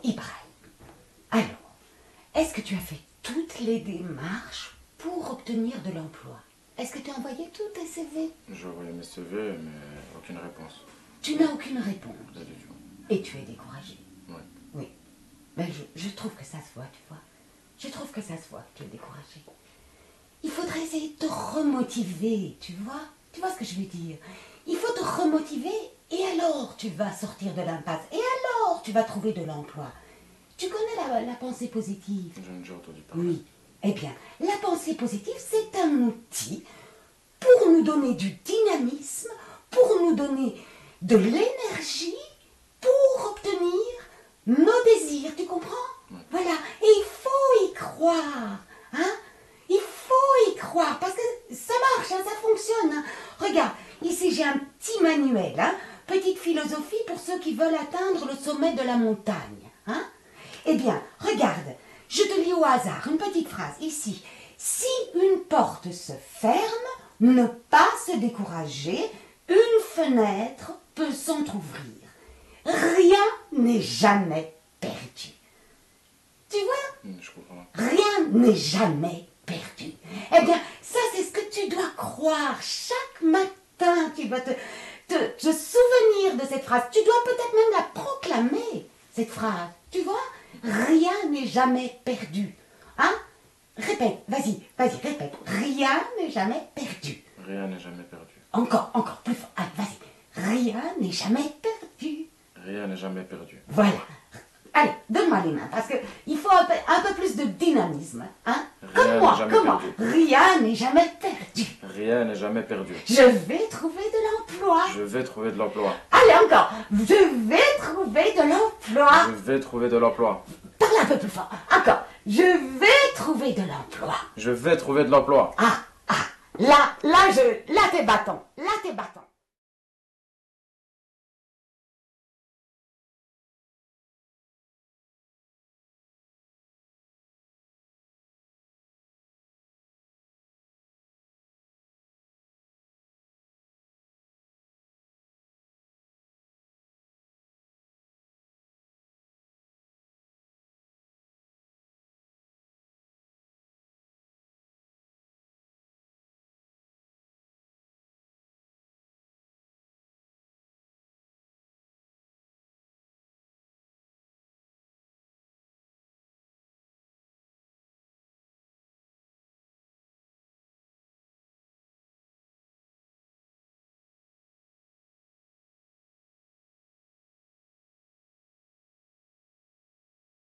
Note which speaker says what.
Speaker 1: Ibrahim, alors, est-ce que tu as fait toutes les démarches pour obtenir de l'emploi? Est-ce que tu as envoyé tous tes CV?
Speaker 2: J'ai envoyé mes CV, mais aucune réponse.
Speaker 1: Tu n'as aucune réponse.
Speaker 2: Pas du tout.
Speaker 1: Et tu es découragé.
Speaker 2: Ouais.
Speaker 1: Oui. Ben, je trouve que ça se voit, tu vois. Je trouve que ça se voit que tu es découragé. Il faudrait essayer de te remotiver, tu vois? Tu vois ce que je veux dire? Il faut te remotiver et alors tu vas sortir de l'impasse. Et alors tu vas trouver de l'emploi. Tu connais la pensée positive?
Speaker 2: J'en ai déjà entendu parler.
Speaker 1: Oui. Eh bien, la pensée positive, c'est un outil pour nous donner du dynamisme, pour nous donner de l'énergie, pour obtenir nos désirs, tu comprends?
Speaker 2: Ouais.
Speaker 1: Voilà. Et il faut y croire, hein? Il faut y croire, parce que ça marche, hein, ça fonctionne. Hein. Regarde, ici j'ai un petit manuel, hein, petite philosophie pour ceux qui veulent atteindre le sommet de la montagne. Hein. Eh bien, regarde, je te lis au hasard une petite phrase ici. Si une porte se ferme, ne pas se décourager, une fenêtre peut s'entr'ouvrir. Rien n'est jamais perdu. Tu vois?
Speaker 2: Je comprends.
Speaker 1: Rien n'est jamais perdu. Eh bien, ça c'est ce que tu dois croire. Chaque matin, tu vas te souvenir de cette phrase. Tu dois peut-être même la proclamer, cette phrase. Tu vois? Rien n'est jamais perdu. Hein? Répète, vas-y, répète. Rien n'est jamais perdu.
Speaker 2: Rien n'est jamais perdu.
Speaker 1: Encore plus fort. Allez, vas-y. Rien n'est jamais perdu.
Speaker 2: Rien n'est jamais perdu.
Speaker 1: Voilà. Allez, donne-moi les mains, parce qu'il faut un peu plus de dynamisme. Hein? Comme moi. Rien n'est jamais perdu.
Speaker 2: Rien n'est jamais perdu.
Speaker 1: Je vais trouver de l'emploi.
Speaker 2: Je vais trouver de l'emploi.
Speaker 1: Allez, encore. Je vais trouver de l'emploi.
Speaker 2: Je vais trouver de l'emploi.
Speaker 1: Parle un peu plus fort. Encore. Je vais trouver de l'emploi.
Speaker 2: Je vais trouver de l'emploi.
Speaker 1: Là, t'es bâton. Là, t'es bâton.